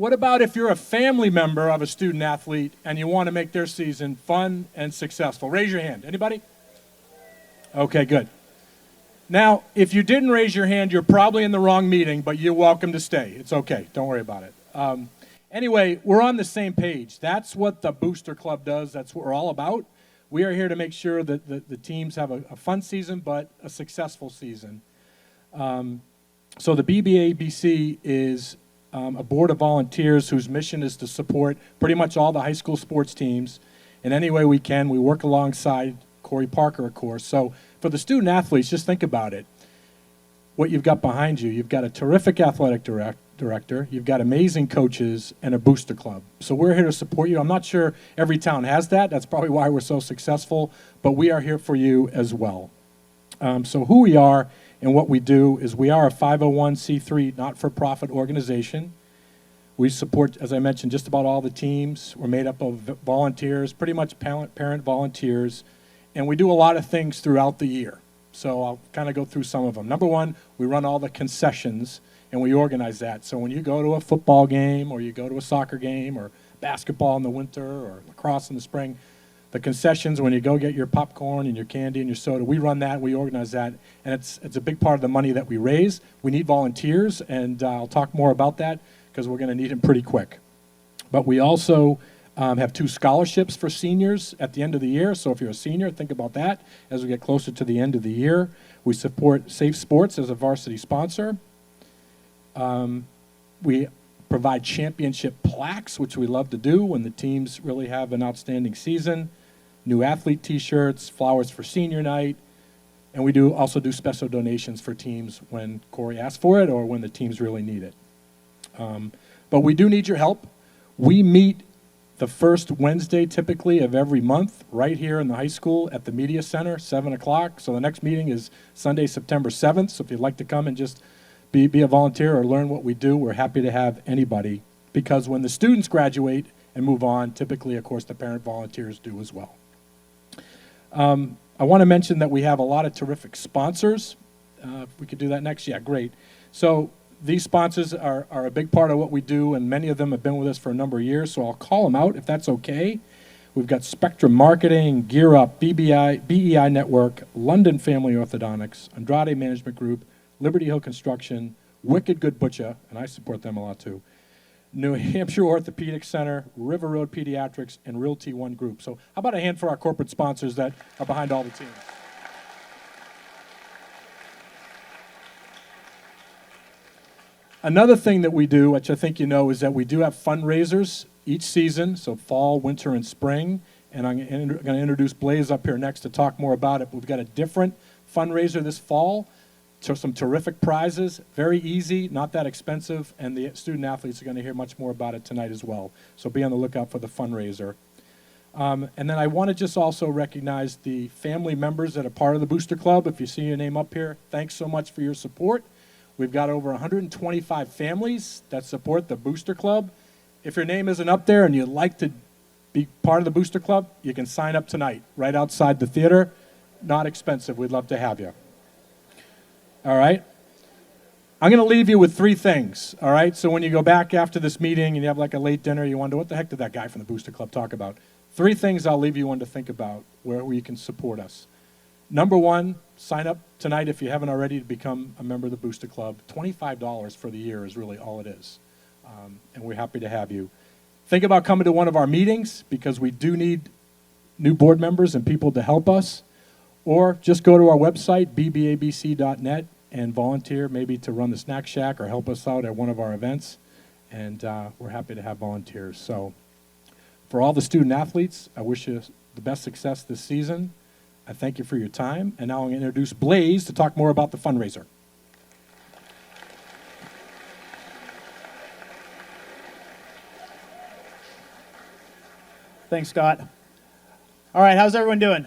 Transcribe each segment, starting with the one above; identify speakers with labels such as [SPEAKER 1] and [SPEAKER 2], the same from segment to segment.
[SPEAKER 1] What about if you're a family member of a student athlete and you want to make their season fun and successful? Raise your hand. Anybody? Okay, good. Now, if you didn't raise your hand, you're probably in the wrong meeting, but you're welcome to stay. It's okay. Don't worry about it. Anyway, we're on the same page. That's what the Booster Club does. That's what we're all about. We are here to make sure that the teams have a fun season, but a successful season. So the BBABC is a board of volunteers whose mission is to support pretty much all the high school sports teams in any way we can. We work alongside Corey Parker, of course. So for the student athletes, just think about it. What you've got behind you, you've got a terrific athletic director, you've got amazing coaches, and a booster club. So we're here to support you. I'm not sure every town has that. That's probably why we're so successful, but we are here for you as well. So who we are and what we do is we are a 501c3 not-for-profit organization. We support, as I mentioned, just about all the teams. We're made up of volunteers, pretty much parent volunteers, and we do a lot of things throughout the year. So I'll kind of go through some of them. Number one, we run all the concessions, and we organize that. So when you go to a football game, or you go to a soccer game, or basketball in the winter, or lacrosse in the spring, the concessions, when you go get your popcorn and your candy and your soda, we run that, we organize that, and it's a big part of the money that we raise. We need volunteers, and I'll talk more about that because we're going to need them pretty quick. But we also have 2 scholarships for seniors at the end of the year, so if you're a senior, think about that as we get closer to the end of the year. We support Safe Sports as a varsity sponsor. We provide championship plaques, which we love to do when the teams really have an outstanding season. New athlete t-shirts, flowers for senior night, and we also do special donations for teams when Corey asks for it or when the teams really need it. But we do need your help. We meet the first Wednesday typically of every month right here in the high school at the Media Center, 7 o'clock. So the next meeting is Sunday, September 7th. So if you'd like to come and just be a volunteer or learn what we do, we're happy to have anybody. Because when the students graduate and move on, typically, of course, the parent volunteers do as well. I want to mention that we have a lot of terrific sponsors. If we could do that next, yeah, great. So these sponsors are a big part of what we do, and many of them have been with us for a number of years, so I'll call them out if that's okay. We've got Spectrum Marketing, Gear Up, BEI Network, London Family Orthodontics, Andrade Management Group, Liberty Hill Construction, Wicked Good Butcher, and I support them a lot too, New Hampshire Orthopedic Center, River Road Pediatrics, and Realty One Group. So how about a hand for our corporate sponsors that are behind all the teams? Another thing that we do, which I think you know, is that we do have fundraisers each season, so fall, winter, and spring. And I'm going to introduce Blaze up here next to talk more about it. But we've got a different fundraiser this fall. So some terrific prizes, very easy, not that expensive, and the student athletes are going to hear much more about it tonight as well. So be on the lookout for the fundraiser. And then I want to just also recognize the family members that are part of the Booster Club. If you see your name up here, thanks so much for your support. We've got over 125 families that support the Booster Club. If your name isn't up there and you'd like to be part of the Booster Club, you can sign up tonight, right outside the theater. Not expensive. We'd love to have you. All right? I'm going to leave you with 3 things, all right? So when you go back after this meeting and you have like a late dinner, you wonder, what the heck did that guy from the Booster Club talk about? 3 things I'll leave you on to think about where you can support us. Number 1, sign up tonight if you haven't already to become a member of the Booster Club. $25 for the year is really all it is, and we're happy to have you. Think about coming to one of our meetings because we do need new board members and people to help us, or just go to our website, bbabc.net, and volunteer maybe to run the snack shack or help us out at one of our events, and we're happy to have volunteers. So for all the student athletes, I wish you the best success this season. I thank you for your time, and now I'm going to introduce Blaze to talk more about the fundraiser.
[SPEAKER 2] Thanks, Scott. All right, how's everyone doing?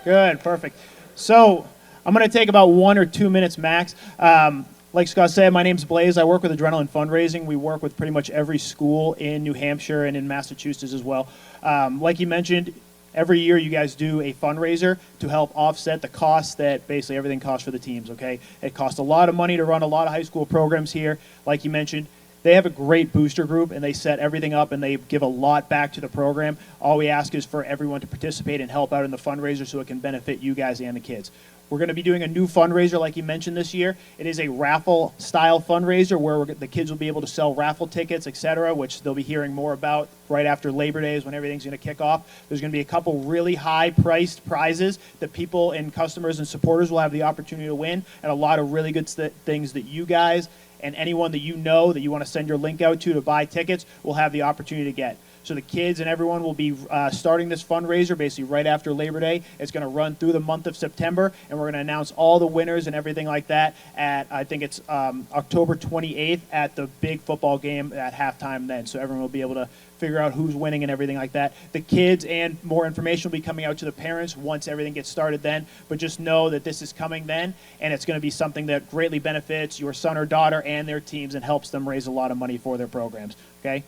[SPEAKER 2] Good, perfect. So I'm going to take about 1 or 2 minutes max. Like Scott said, my name's Blaze. I work with Adrenaline Fundraising. We work with pretty much every school in New Hampshire and in Massachusetts as well. Like you mentioned, every year you guys do a fundraiser to help offset the costs that basically everything costs for the teams, okay? It costs a lot of money to run a lot of high school programs here. Like you mentioned, They have a great booster group, and they set everything up, and they give a lot back to the program. All we ask is for everyone to participate and help out in the fundraiser so it can benefit you guys and the kids. We're going to be doing a new fundraiser like you mentioned this year. It is a raffle-style fundraiser where the kids will be able to sell raffle tickets, etc., which they'll be hearing more about right after Labor Day is when everything's going to kick off. There's going to be a couple really high-priced prizes that people and customers and supporters will have the opportunity to win, and a lot of really good things that you guys and anyone that you know that you want to send your link out to buy tickets will have the opportunity to get. So the kids and everyone will be starting this fundraiser basically right after Labor Day. It's going to run through the month of September, and we're going to announce all the winners and everything like that at, I think it's October 28th at the big football game at halftime then. So everyone will be able to figure out who's winning and everything like that. The kids and more information will be coming out to the parents once everything gets started then. But just know that this is coming then, and it's going to be something that greatly benefits your son or daughter and their teams and helps them raise a lot of money for their programs. Okay?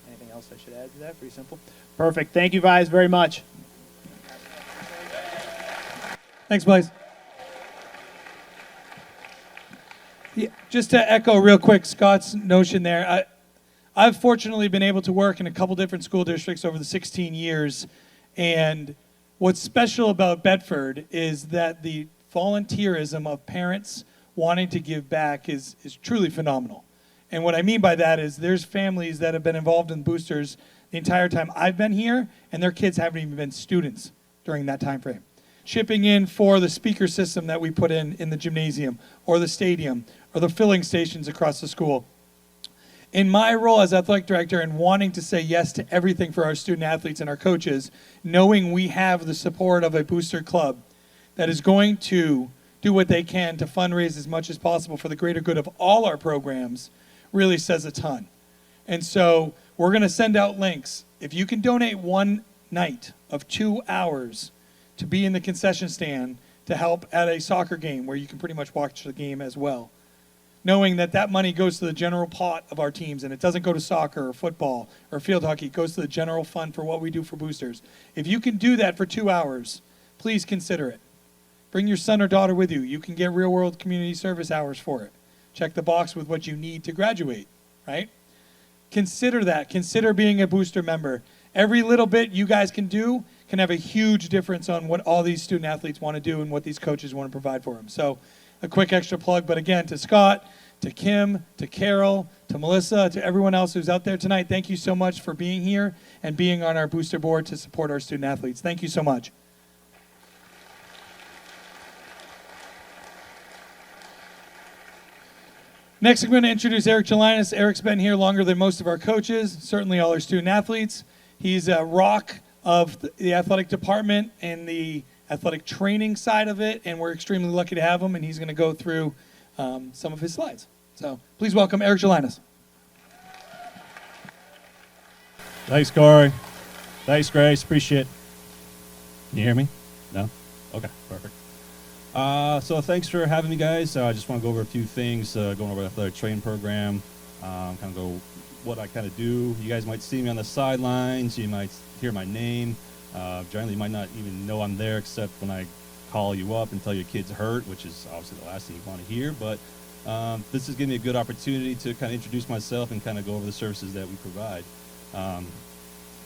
[SPEAKER 2] Anything else I should add to that? Pretty simple. Perfect. Thank you guys very much.
[SPEAKER 3] Thanks, Blaze. Yeah, just to echo real quick Scott's notion there, I've fortunately been able to work in a couple different school districts over the 16 years, and what's special about Bedford is that the volunteerism of parents wanting to give back is truly phenomenal. And what I mean by that is there's families that have been involved in boosters the entire time I've been here, and their kids haven't even been students during that time frame. Chipping in for the speaker system that we put in the gymnasium or the stadium or the filling stations across the school. In my role as athletic director and wanting to say yes to everything for our student athletes and our coaches, knowing we have the support of a booster club that is going to do what they can to fundraise as much as possible for the greater good of all our programs really says a ton. And so we're going to send out links. If you can donate one night of 2 hours to be in the concession stand to help at a soccer game where you can pretty much watch the game as well, knowing that that money goes to the general pot of our teams and it doesn't go to soccer or football or field hockey. It goes to the general fund for what we do for boosters. If you can do that for 2 hours, please consider it. Bring your son or daughter with you. You can get real-world community service hours for it. Check the box with what you need to graduate, right? Consider that. Consider being a booster member. Every little bit you guys can do can have a huge difference on what all these student athletes want to do and what these coaches want to provide for them. So a quick extra plug, but again, to Scott, to Kim, to Carol, to Melissa, to everyone else who's out there tonight, thank you so much for being here and being on our booster board to support our student athletes. Thank you so much. Next, I'm going to introduce Eric Gelinas. Eric's been here longer than most of our coaches, certainly all our student athletes. He's a rock of the athletic department and the athletic training side of it, and we're extremely lucky to have him, and he's going to go through some of his slides. So please welcome Eric Gelinas.
[SPEAKER 4] Thanks, Corey. Thanks, Grace. Appreciate it. Can you hear me? No? Okay, perfect. So thanks for having me, guys. I just want to go over a few things, going over the athletic training program, kind of go what I kind of do. You guys might see me on the sidelines. You might hear my name. Generally, you might not even know I'm there except when I call you up and tell your kid's hurt, which is obviously the last thing you want to hear. But this is giving me a good opportunity to kind of introduce myself and kind of go over the services that we provide.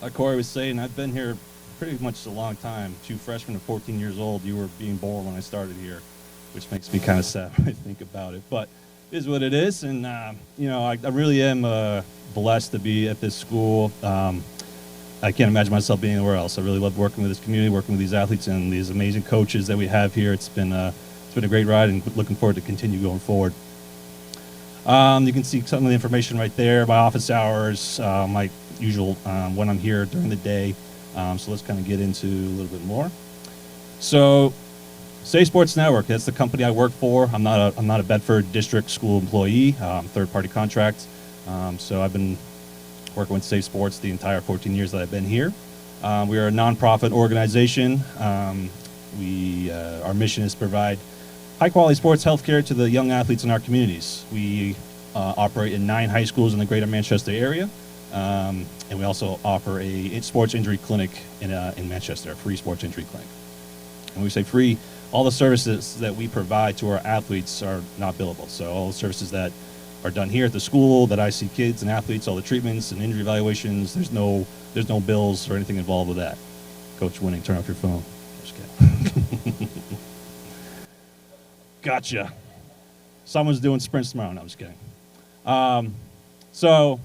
[SPEAKER 4] Like Corey was saying, I've been here pretty much a long time. 2 freshmen and 14 years old. You were being born when I started here, which makes me kind of sad when I think about it. But it is what it is, and you know, I really am blessed to be at this school. I can't imagine myself being anywhere else. I really love working with this community, working with these athletes and these amazing coaches that we have here. It's been a great ride, and looking forward to continue going forward. You can see some of the information right there, my office hours, my usual when I'm here during the day. So let's kind of get into a little bit more. So, Safe Sports Network, that's the company I work for. I'm not a Bedford District School employee, third-party contract. So I've been working with Safe Sports the entire 14 years that I've been here. We are a nonprofit organization. Our mission is to provide high-quality sports healthcare to the young athletes in our communities. We operate in 9 high schools in the greater Manchester area. And we also offer a sports injury clinic in Manchester, a free sports injury clinic. And when we say free, all the services that we provide to our athletes are not billable. So all the services that are done here at the school, that I see kids and athletes, all the treatments and injury evaluations. There's no bills or anything involved with that. Coach Winning, turn off your phone. Just kidding. Gotcha. Someone's doing sprints tomorrow. No, I'm just kidding. So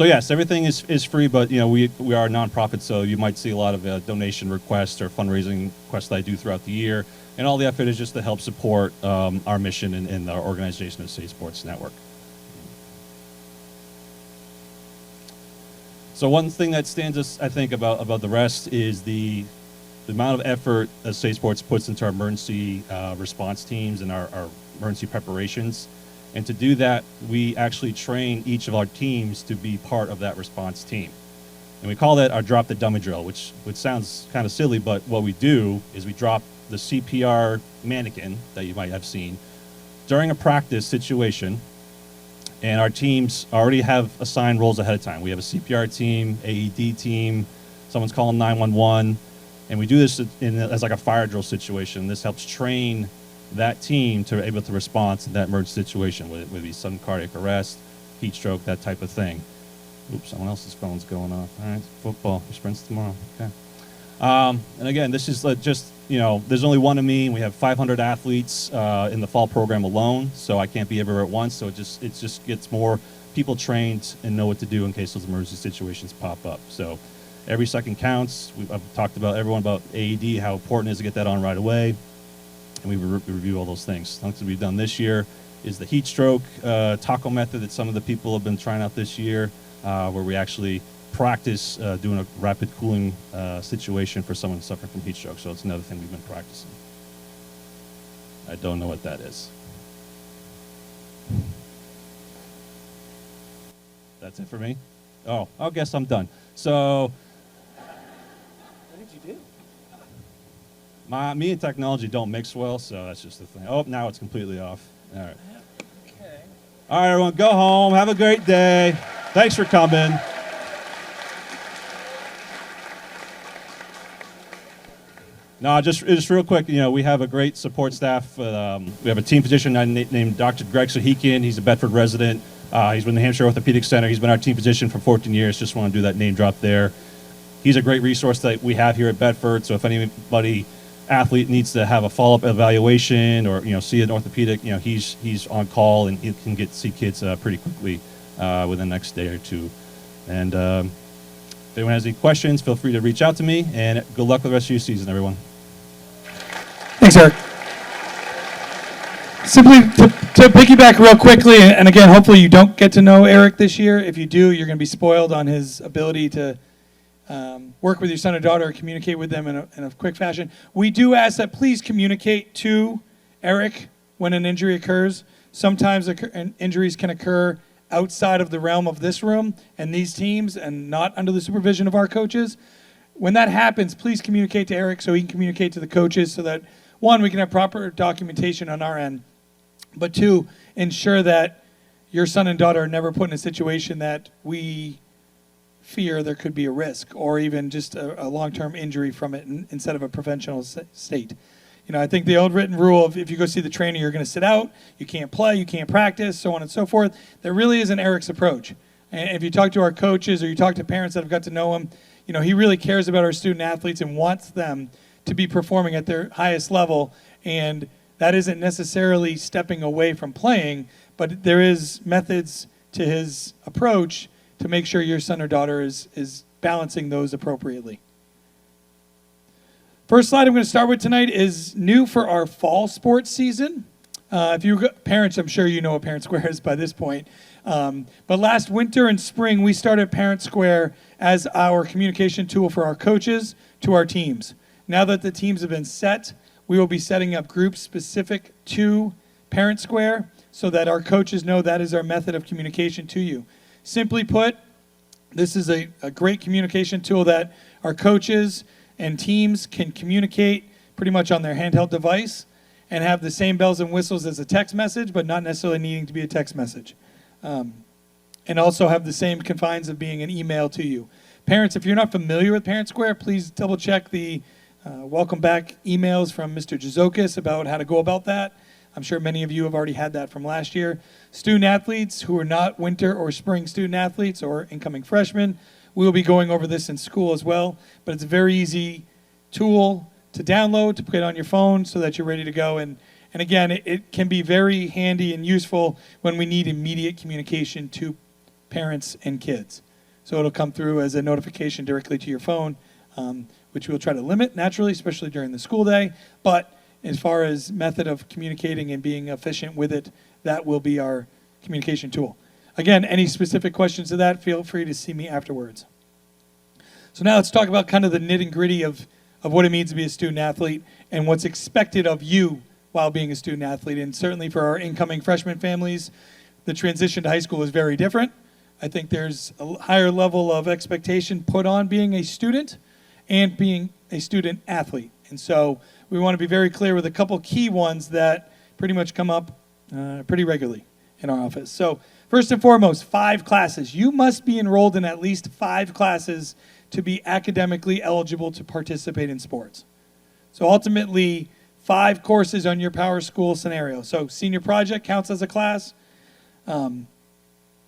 [SPEAKER 4] yes, everything is free, but we are a nonprofit, so you might see a lot of donation requests or fundraising requests that I do throughout the year, and all the effort is just to help support our mission and our organization of State Sports Network. So one thing that stands us, I think, about the rest is the amount of effort that State Sports puts into our emergency response teams and our emergency preparations. And to do that, we actually train each of our teams to be part of that response team. And we call that our drop the dummy drill, which sounds kind of silly, but what we do is we drop the CPR mannequin that you might have seen during a practice situation, and our teams already have assigned roles ahead of time. We have a CPR team, AED team, someone's calling 911, and we do this as like a fire drill situation. This helps train that team to be able to respond to that emergency situation, whether it be sudden cardiac arrest, heat stroke, that type of thing. Oops, someone else's phone's going off. All right, football, sprints tomorrow. Okay. And again, this is just, there's only one of me, and we have 500 athletes in the fall program alone, so I can't be everywhere at once, so it just gets more people trained and know what to do in case those emergency situations pop up. So every second counts. I've talked about everyone about AED, how important it is to get that on right away. And we review all those things. Something we've done this year is the heat stroke taco method that some of the people have been trying out this year, where we actually practice doing a rapid cooling situation for someone suffering from heat stroke. So it's another thing we've been practicing. I don't know what that is. That's it for me? Oh, I guess I'm done. So,
[SPEAKER 2] What did you do?
[SPEAKER 4] me and technology don't mix well, so that's just the thing. Oh, now it's completely off. All right.
[SPEAKER 2] Okay.
[SPEAKER 4] All right, everyone, go home. Have a great day. Thanks for coming. No, just real quick, we have a great support staff. We have a team physician named Dr. Greg Sahikian. He's a Bedford resident. He's with the New Hampshire Orthopedic Center. He's been our team physician for 14 years. Just want to do that name drop there. He's a great resource that we have here at Bedford, so if anybody athlete needs to have a follow-up evaluation or see an orthopedic, he's on call and he can see kids pretty quickly within the next day or two. And if anyone has any questions, feel free to reach out to me, and good luck with the rest of your season, everyone.
[SPEAKER 3] Thanks, Eric. Simply to piggyback real quickly, and again, hopefully you don't get to know Eric this year. If you do, you're going to be spoiled on his ability to work with your son or daughter, or communicate with them in a quick fashion. We do ask that please communicate to Eric when an injury occurs. Sometimes injuries can occur outside of the realm of this room and these teams and not under the supervision of our coaches. When that happens, please communicate to Eric so he can communicate to the coaches so that, one, we can have proper documentation on our end, but two, ensure that your son and daughter are never put in a situation that we fear there could be a risk or even just a long-term injury from it instead of a preventional state. I think the old written rule of if you go see the trainer, you're going to sit out, you can't play, you can't practice, so on and so forth. That really isn't Eric's approach. And if you talk to our coaches or you talk to parents that have got to know him, he really cares about our student athletes and wants them to be performing at their highest level. And that isn't necessarily stepping away from playing, but there is methods to his approach to make sure your son or daughter is balancing those appropriately. First slide I'm going to start with tonight is new for our fall sports season. If you parents, I'm sure you know what Parent Square is by this point. But last winter and spring, we started Parent Square as our communication tool for our coaches to our teams. Now that the teams have been set, we will be setting up groups specific to Parent Square so that our coaches know that is our method of communication to you. Simply put, this is a great communication tool that our coaches and teams can communicate pretty much on their handheld device and have the same bells and whistles as a text message, but not necessarily needing to be a text message. And also have the same confines of being an email to you. Parents, if you're not familiar with Parent Square, please double check the welcome back emails from Mr. Jazokis about how to go about that. I'm sure many of you have already had that from last year. Student athletes who are not winter or spring student athletes or incoming freshmen, we will be going over this in school as well, but it's a very easy tool to download, to put on your phone so that you're ready to go. And again, it can be very handy and useful when we need immediate communication to parents and kids. So it'll come through as a notification directly to your phone, which we'll try to limit naturally, especially during the school day. But as far as method of communicating and being efficient with it, that will be our communication tool. Again, any specific questions to that, feel free to see me afterwards. So now let's talk about kind of the nitty gritty of what it means to be a student athlete and what's expected of you while being a student athlete. And certainly for our incoming freshman families, the transition to high school is very different. I think there's a higher level of expectation put on being a student and being a student athlete. And so we want to be very clear with a couple key ones that pretty much come up pretty regularly in our office. So first and foremost, 5 classes. You must be enrolled in at least 5 classes to be academically eligible to participate in sports. So ultimately, 5 courses on your power school scenario. So senior project counts as a class. And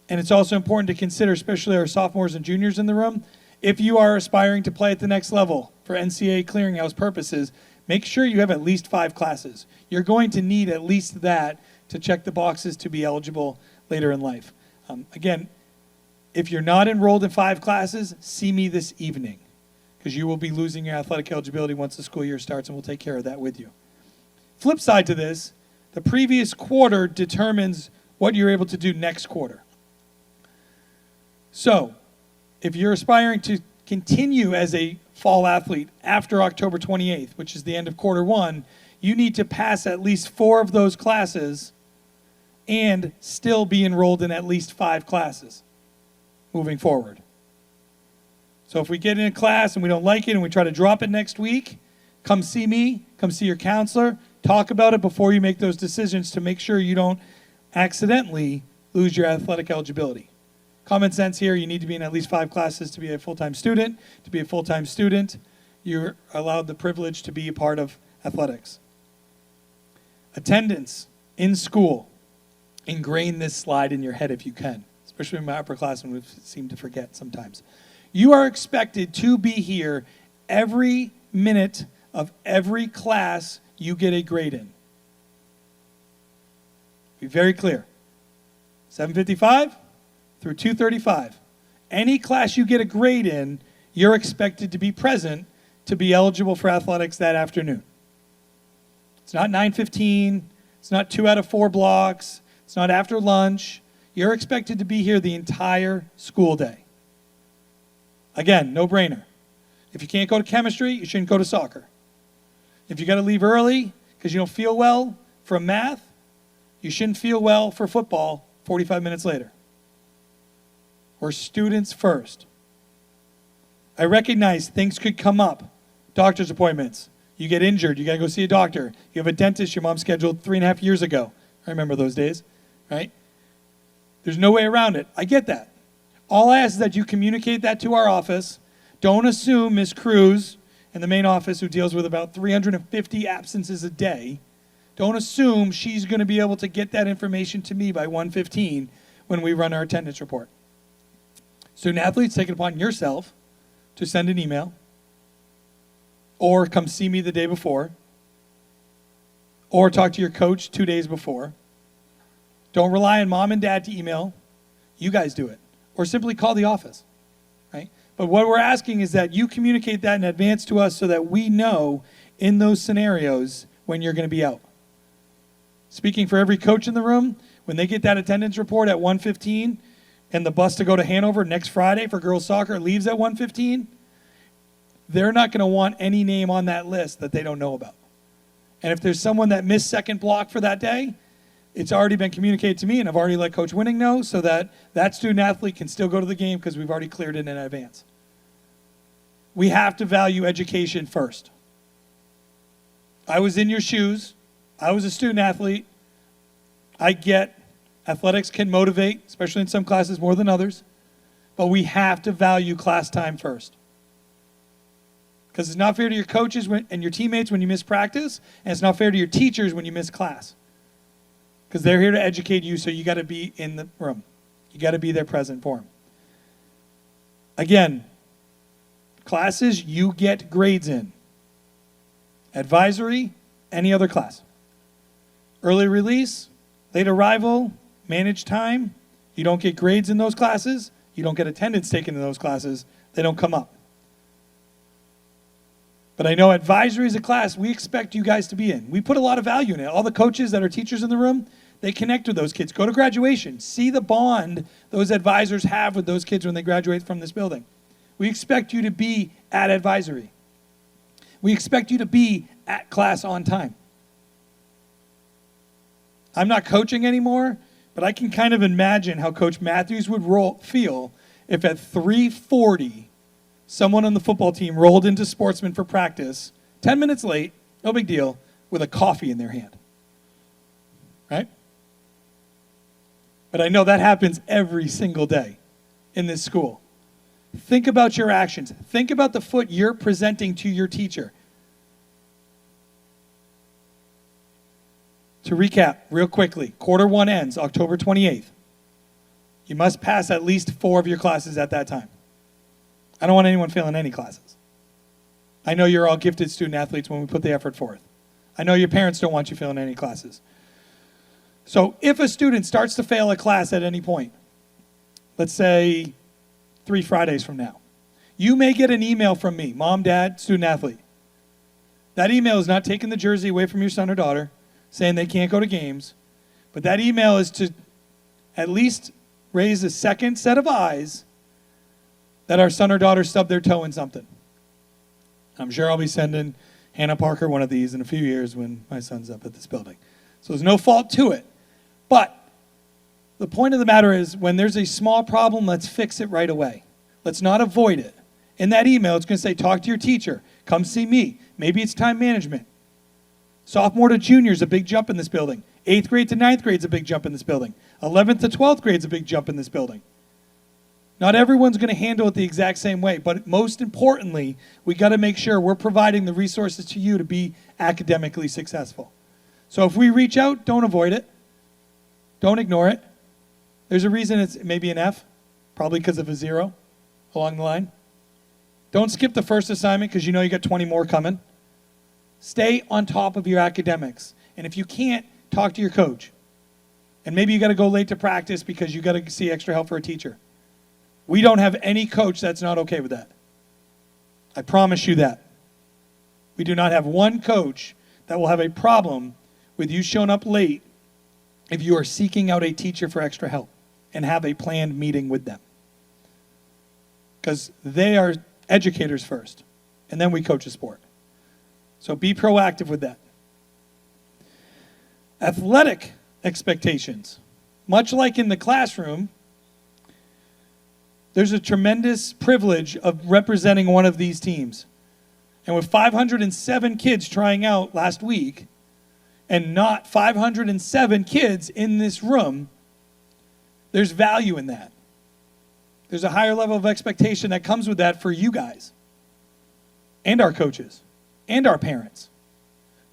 [SPEAKER 3] it's also important to consider, especially our sophomores and juniors in the room, if you are aspiring to play at the next level for NCAA clearinghouse purposes, make sure you have at least 5 classes. You're going to need at least that to check the boxes to be eligible later in life. Again, if you're not enrolled in 5 classes, see me this evening, because you will be losing your athletic eligibility once the school year starts, and we'll take care of that with you. Flip side to this, the previous quarter determines what you're able to do next quarter. So, if you're aspiring to continue as a fall athlete after October 28th, which is the end of quarter 1, you need to pass at least 4 of those classes and still be enrolled in at least 5 classes moving forward. So if we get in a class and we don't like it and we try to drop it next week, come see me, come see your counselor, talk about it before you make those decisions to make sure you don't accidentally lose your athletic eligibility. Common sense here, you need to be in at least 5 classes to be a full-time student. To be a full-time student, you're allowed the privilege to be a part of athletics. Attendance in school. Ingrain this slide in your head if you can, especially in my upperclassmen who seem to forget sometimes. You are expected to be here every minute of every class you get a grade in. Be very clear. 7:55 through 2:35. Any class you get a grade in, you're expected to be present to be eligible for athletics that afternoon. It's not 9:15. It's not 2 out of 4 blocks. It's not after lunch. You're expected to be here the entire school day. Again, no brainer. If you can't go to chemistry, you shouldn't go to soccer. If you got to leave early because you don't feel well for math, you shouldn't feel well for football 45 minutes later. We're students first. I recognize things could come up. Doctor's appointments. You get injured. You got to go see a doctor. You have a dentist your mom scheduled 3.5 years ago. I remember those days, right? There's no way around it. I get that. All I ask is that you communicate that to our office. Don't assume Ms. Cruz in the main office, who deals with about 350 absences a day, don't assume she's going to be able to get that information to me by 1:15 when we run our attendance report. Student athletes, take it upon yourself to send an email or come see me the day before or talk to your coach 2 days before. Don't rely on mom and dad to email. You guys do it. Or simply call the office, right? But what we're asking is that you communicate that in advance to us so that we know in those scenarios when you're going to be out. Speaking for every coach in the room, when they get that attendance report at 1:15 and the bus to go to Hanover next Friday for girls soccer leaves at 1:15, they're not going to want any name on that list that they don't know about. And if there's someone that missed second block for that day, it's already been communicated to me, and I've already let Coach Winning know so that that student athlete can still go to the game because we've already cleared it in advance. We have to value education first. I was in your shoes. I was a student athlete. I get athletics can motivate, especially in some classes more than others, but we have to value class time first. Because it's not fair to your coaches and your teammates when you miss practice, and it's not fair to your teachers when you miss class. because they're here to educate you, so you got to be in the room. You got to be there present for them. Again, classes you get grades in. Advisory, any other class. Early release, late arrival, managed time, you don't get grades in those classes. You don't get attendance taken in those classes. They don't come up. But I know advisory is a class we expect you guys to be in. We put a lot of value in it. All the coaches that are teachers in the room, they connect with those kids. Go to graduation. See the bond those advisors have with those kids when they graduate from this building. We expect you to be at advisory. We expect you to be at class on time. I'm not coaching anymore, but I can kind of imagine how Coach Matthews would feel if at 3:40, someone on the football team rolled into Sportsman for practice, 10 minutes late, no big deal, with a coffee in their hand. Right? But I know that happens every single day in this school. Think about your actions. Think about the foot you're presenting to your teacher. To recap real quickly, quarter one ends October 28th. You must pass at least 4 of your classes at that time. I don't want anyone failing any classes. I know you're all gifted student athletes when we put the effort forth. I know your parents don't want you failing any classes. So if a student starts to fail a class at any point, let's say 3 Fridays from now, you may get an email from me, mom, dad, student athlete. That email is not taking the jersey away from your son or daughter, saying they can't go to games, but that email is to at least raise a second set of eyes that our son or daughter stubbed their toe in something. I'm sure I'll be sending Hannah Parker one of these in a few years when my son's up at this building. So there's no fault to it. But the point of the matter is, when there's a small problem, let's fix it right away. Let's not avoid it. In that email, it's going to say, talk to your teacher. Come see me. Maybe it's time management. Sophomore to junior is a big jump in this building. 8th grade to 9th grade is a big jump in this building. 11th to 12th grade is a big jump in this building. Not everyone's going to handle it the exact same way, but most importantly, we got to make sure we're providing the resources to you to be academically successful. So if we reach out, don't avoid it. Don't ignore it. There's a reason it's maybe an F, probably because of a 0 along the line. Don't skip the first assignment because you know you got 20 more coming. Stay on top of your academics. And if you can't, talk to your coach. And maybe you got to go late to practice because you got to see extra help for a teacher. We don't have any coach that's not okay with that. I promise you that. We do not have one coach that will have a problem with you showing up late if you are seeking out a teacher for extra help and have a planned meeting with them. Because they are educators first, and then we coach a sport. So be proactive with that. Athletic expectations. Much like in the classroom, there's a tremendous privilege of representing one of these teams. And with 507 kids trying out last week, and not 507 kids in this room, there's value in that. There's a higher level of expectation that comes with that for you guys, and our coaches, and our parents.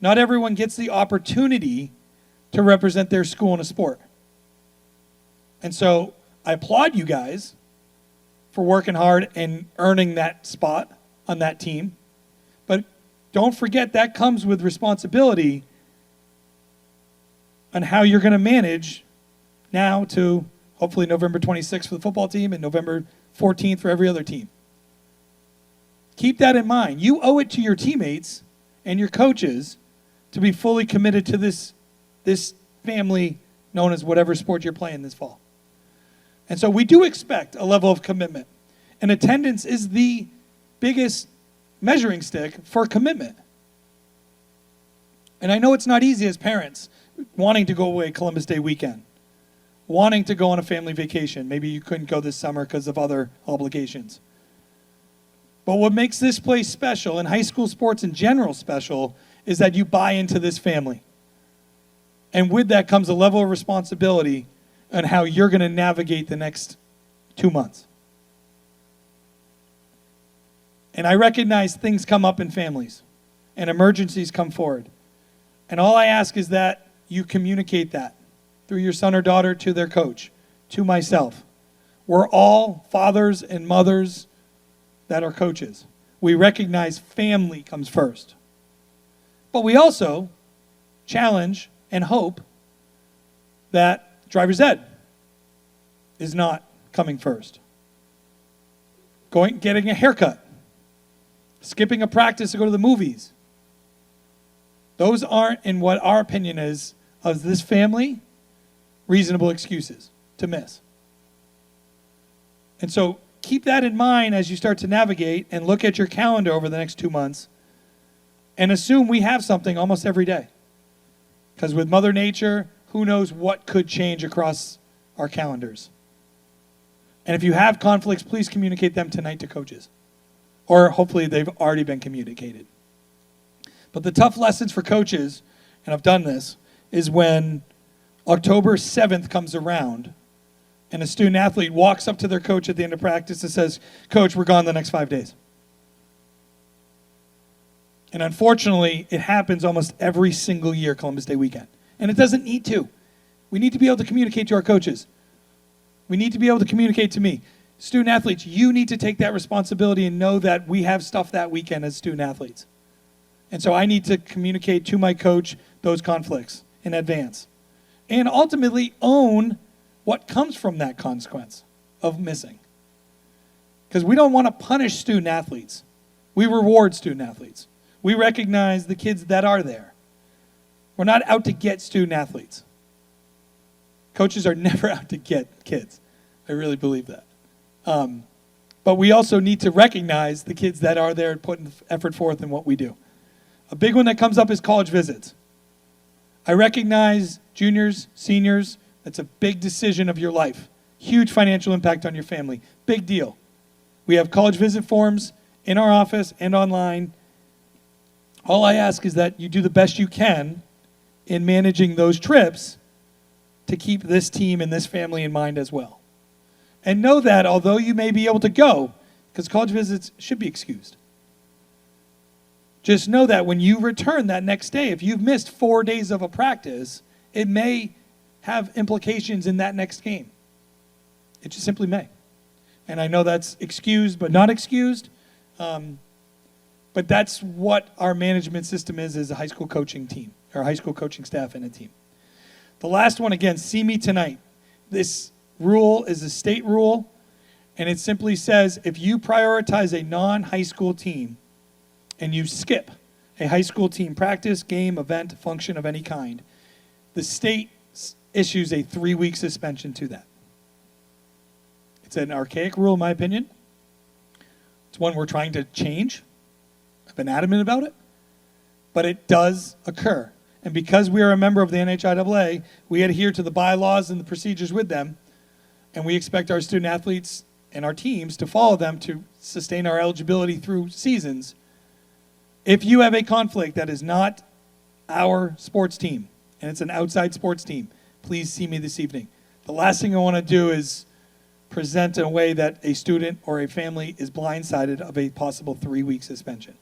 [SPEAKER 3] Not everyone gets the opportunity to represent their school in a sport. And so I applaud you guys for working hard and earning that spot on that team. But don't forget that comes with responsibility on how you're going to manage now to hopefully November 26th for the football team and November 14th for every other team. Keep that in mind. You owe it to your teammates and your coaches to be fully committed to this family known as whatever sport you're playing this fall. And so we do expect a level of commitment. And attendance is the biggest measuring stick for commitment. And I know it's not easy as parents wanting to go away Columbus Day weekend, wanting to go on a family vacation. Maybe you couldn't go this summer because of other obligations. But what makes this place special, and high school sports in general special, is that you buy into this family. And with that comes a level of responsibility on how you're going to navigate the next 2 months. And I recognize things come up in families, and emergencies come forward. And all I ask is that you communicate that through your son or daughter to their coach, to myself. We're all fathers and mothers that are coaches. We recognize family comes first. But we also challenge and hope that driver's ed is not coming first. Getting a haircut, skipping a practice to go to the movies. Those aren't, in what our opinion is, of this family, reasonable excuses to miss. And so keep that in mind as you start to navigate and look at your calendar over the next 2 months and assume we have something almost every day. Because with Mother Nature, who knows what could change across our calendars. And if you have conflicts, please communicate them tonight to coaches. Or hopefully they've already been communicated. But the tough lessons for coaches, and I've done this, is when October 7th comes around and a student athlete walks up to their coach at the end of practice and says, "Coach, we're gone the next 5 days." And unfortunately, it happens almost every single year, Columbus Day weekend. And it doesn't need to. We need to be able to communicate to our coaches. We need to be able to communicate to me. Student athletes, you need to take that responsibility and know that we have stuff that weekend as student athletes. And so I need to communicate to my coach those conflicts in advance. And ultimately own what comes from that consequence of missing. Because we don't want to punish student athletes. We reward student athletes. We recognize the kids that are there. We're not out to get student athletes. Coaches are never out to get kids. I really believe that. But we also need to recognize the kids that are there and putting effort forth in what we do. A big one that comes up is college visits. I recognize juniors, seniors, that's a big decision of your life. Huge financial impact on your family. Big deal. We have college visit forms in our office and online. All I ask is that you do the best you can in managing those trips to keep this team and this family in mind as well. And know that although you may be able to go, because college visits should be excused, just know that when you return that next day, if you've missed 4 days of a practice, it may have implications in that next game. It just simply may. And I know that's excused but not excused, but that's what our management system is as a high school coaching team, or high school coaching staff and a team. The last one, again, see me tonight. This rule is a state rule, and it simply says if you prioritize a non-high school team and you skip a high school team practice, game, event, function of any kind, the state issues a 3-week suspension to that. It's an archaic rule, in my opinion. It's one we're trying to change. I've been adamant about it. But it does occur. And because we are a member of the NHIAA, we adhere to the bylaws and the procedures with them, and we expect our student athletes and our teams to follow them to sustain our eligibility through seasons. If you have a conflict that is not our sports team, and it's an outside sports team, please see me this evening. The last thing I want to do is present in a way that a student or a family is blindsided of a possible 3-week suspension.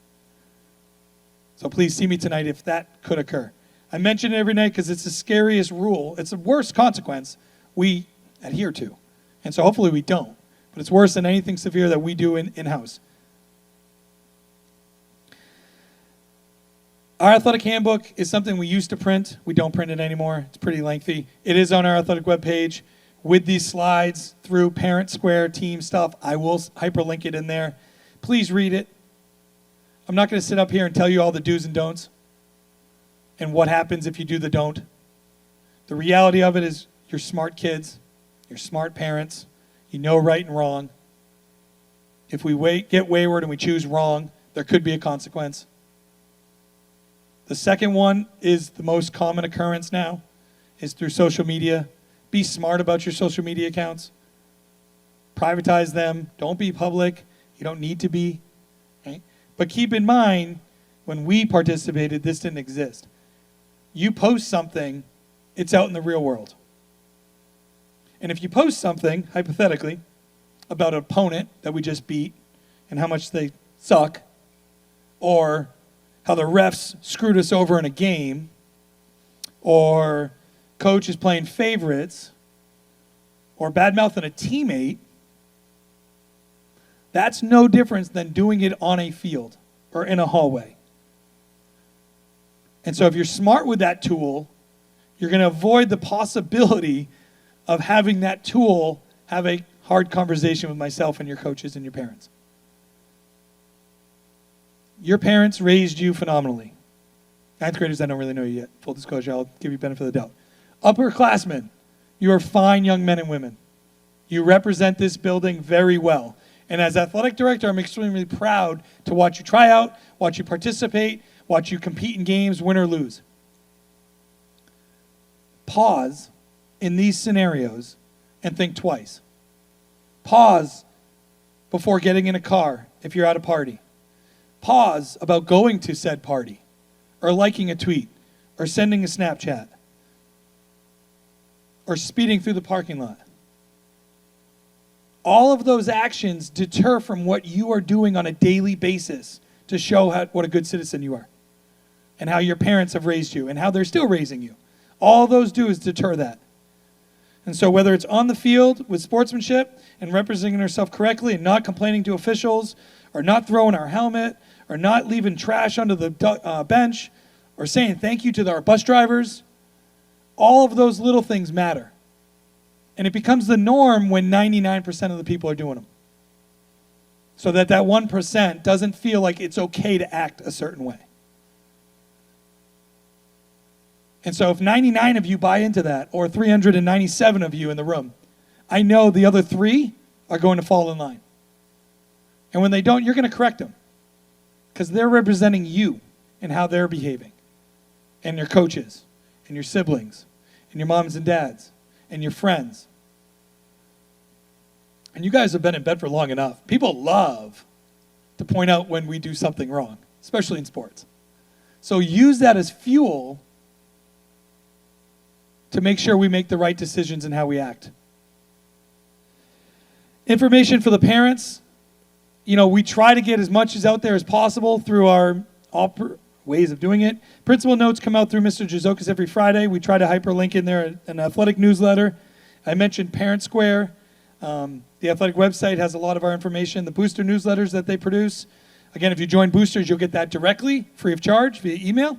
[SPEAKER 3] So please see me tonight if that could occur. I mention it every night because it's the scariest rule. It's the worst consequence we adhere to. And so hopefully we don't. But it's worse than anything severe that we do in-house. Our athletic handbook is something we used to print. We don't print it anymore. It's pretty lengthy. It is on our athletic webpage with these slides through parent square team stuff. I will hyperlink it in there. Please read it. I'm not going to sit up here and tell you all the do's and don'ts and what happens if you do the don't. The reality of it is you're smart kids. You're smart parents. You know right and wrong. If we get wayward and we choose wrong, there could be a consequence. The second one is the most common occurrence now, is through social media. Be smart about your social media accounts. Privatize them. Don't be public. You don't need to be. Okay? But keep in mind, when we participated, this didn't exist. You post something, it's out in the real world. And if you post something, hypothetically, about an opponent that we just beat and how much they suck, or how the refs screwed us over in a game, or coach is playing favorites or bad-mouthing a teammate, that's no difference than doing it on a field or in a hallway. And so if you're smart with that tool, you're going to avoid the possibility of having that tool have a hard conversation with myself and your coaches and your parents. Your parents raised you phenomenally. Ninth graders, I don't really know you yet. Full disclosure, I'll give you benefit of the doubt. Upperclassmen, you are fine young men and women. You represent this building very well. And as athletic director, I'm extremely proud to watch you try out, watch you participate, watch you compete in games, win or lose. Pause in these scenarios and think twice. Pause before getting in a car if you're at a party. Pause about going to said party or liking a tweet or sending a Snapchat or speeding through the parking lot. All of those actions deter from what you are doing on a daily basis to show what a good citizen you are and how your parents have raised you and how they're still raising you. All those do is deter that. And so whether it's on the field with sportsmanship and representing ourselves correctly and not complaining to officials or not throwing our helmet or not leaving trash under the bench or saying thank you to our bus drivers, all of those little things matter. And it becomes the norm when 99% of the people are doing them. So that 1% doesn't feel like it's okay to act a certain way. And so if 99 of you buy into that, or 397 of you in the room, I know the other 3 are going to fall in line. And when they don't, you're going to correct them. Because they're representing you and how they're behaving. And your coaches, and your siblings, and your moms and dads, and your friends. And you guys have been in Bedford long enough. People love to point out when we do something wrong, especially in sports. So use that as fuel to make sure we make the right decisions in how we act. Information for the parents. We try to get as much as out there as possible through our ways of doing it. Principal notes come out through Mr. Jazokas every Friday. We try to hyperlink in there an athletic newsletter. I mentioned Parent Square. The athletic website has a lot of our information. The booster newsletters that they produce. Again, if you join boosters, you'll get that directly, free of charge, via email.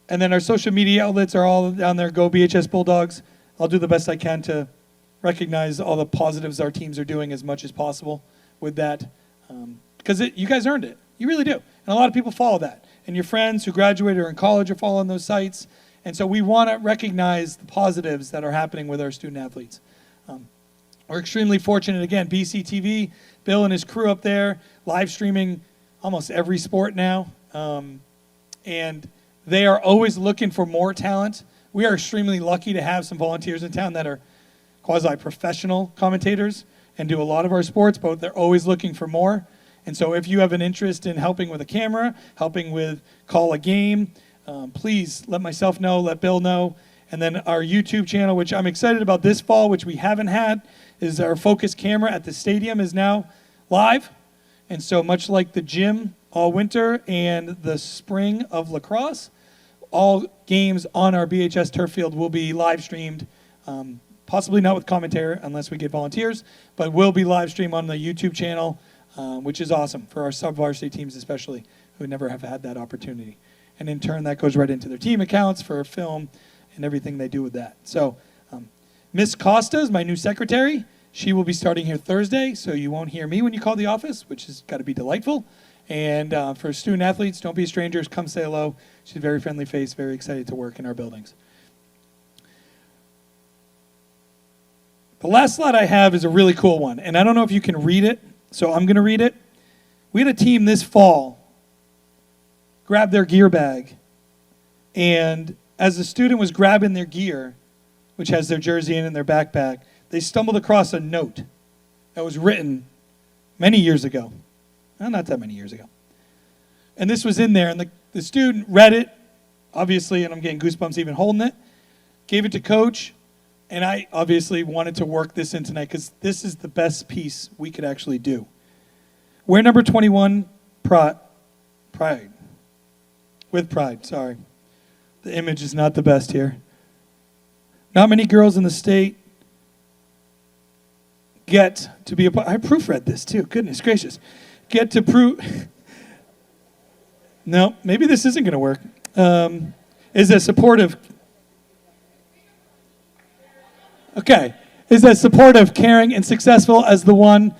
[SPEAKER 3] And then our social media outlets are all down there. Go BHS Bulldogs. I'll do the best I can to recognize all the positives our teams are doing as much as possible with that. Because you guys earned it. You really do. And a lot of people follow that. And your friends who graduated or in college are following those sites. And so we want to recognize the positives that are happening with our student athletes. We're extremely fortunate, again, BCTV, Bill and his crew up there, live streaming almost every sport now. And they are always looking for more talent. We are extremely lucky to have some volunteers in town that are quasi-professional commentators and do a lot of our sports, but they're always looking for more. And so if you have an interest in helping with a camera, helping with call a game, please let myself know, let Bill know. And then our YouTube channel, which I'm excited about this fall, which we haven't had, is our focus camera at the stadium is now live. And so much like the gym all winter and the spring of lacrosse, all games on our BHS turf field will be live streamed, possibly not with commentary unless we get volunteers, but will be live streamed on the YouTube channel, which is awesome for our sub-varsity teams especially, who never have had that opportunity. And in turn, that goes right into their team accounts for film and everything they do with that. So Miss Costa is my new secretary. She will be starting here Thursday, so you won't hear me when you call the office, which has got to be delightful. And for student athletes, don't be strangers. Come say hello. She's a very friendly face, very excited to work in our buildings. The last slide I have is a really cool one, and I don't know if you can read it, so I'm going to read it. We had a team this fall grab their gear bag, and as the student was grabbing their gear, which has their jersey in and their backpack, they stumbled across a note that was written many years ago. Well, not that many years ago. And this was in there, and the student read it, obviously, and I'm getting goosebumps even holding it, gave it to coach, and I obviously wanted to work this in tonight because this is the best piece we could actually do. Wear number 21, pride. With pride, sorry. The image is not the best here. Not many girls in the state get to be a part. I proofread this too. Goodness gracious. Get to prove. No, maybe this isn't going to work. Is as supportive. Okay. Is as supportive, caring, and successful as the one.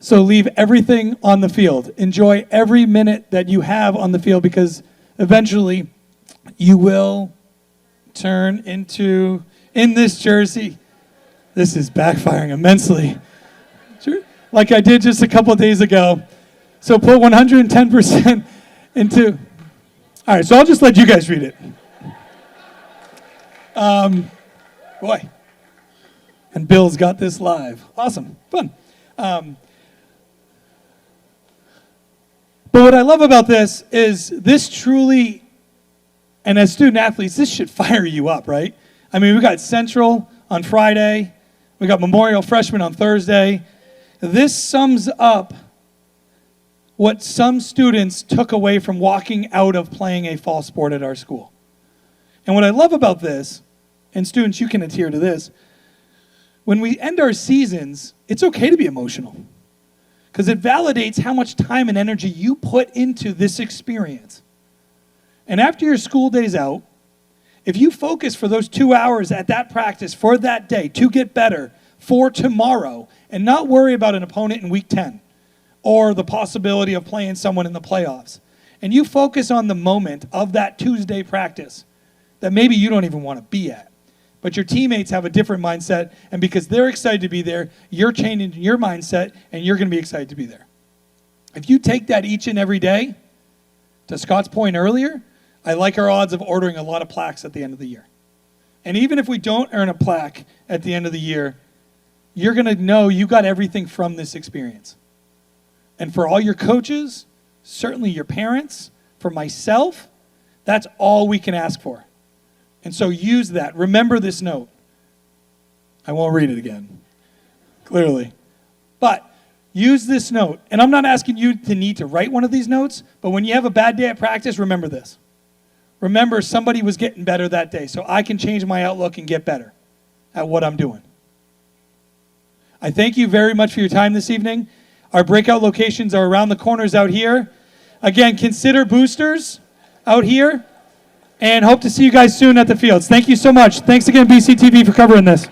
[SPEAKER 3] So leave everything on the field. Enjoy every minute that you have on the field, because eventually you will turn into, in this jersey, this is backfiring immensely, like I did just a couple days ago. So put 110% into, all right, so I'll just let you guys read it. Boy. And Bill's got this live. Awesome, fun. But what I love about this is this truly, and as student athletes, this should fire you up, right? I mean, we got Central on Friday. We got Memorial Freshman on Thursday. This sums up what some students took away from walking out of playing a fall sport at our school. And what I love about this, and students, you can adhere to this, when we end our seasons, it's okay to be emotional, because it validates how much time and energy you put into this experience. And after your school day's out, if you focus for those 2 hours at that practice for that day to get better for tomorrow and not worry about an opponent in week 10 or the possibility of playing someone in the playoffs, and you focus on the moment of that Tuesday practice that maybe you don't even want to be at, but your teammates have a different mindset, and because they're excited to be there, you're changing your mindset, and you're going to be excited to be there. If you take that each and every day, to Scott's point earlier, I like our odds of ordering a lot of plaques at the end of the year. And even if we don't earn a plaque at the end of the year, you're going to know you got everything from this experience. And for all your coaches, certainly your parents, for myself, that's all we can ask for. And so use that. Remember this note. I won't read it again, clearly. But use this note. And I'm not asking you to need to write one of these notes, but when you have a bad day at practice, remember this. Remember, somebody was getting better that day, so I can change my outlook and get better at what I'm doing. I thank you very much for your time this evening. Our breakout locations are around the corners out here. Again, consider boosters out here, and hope to see you guys soon at the fields. Thank you so much. Thanks again, BCTV, for covering this.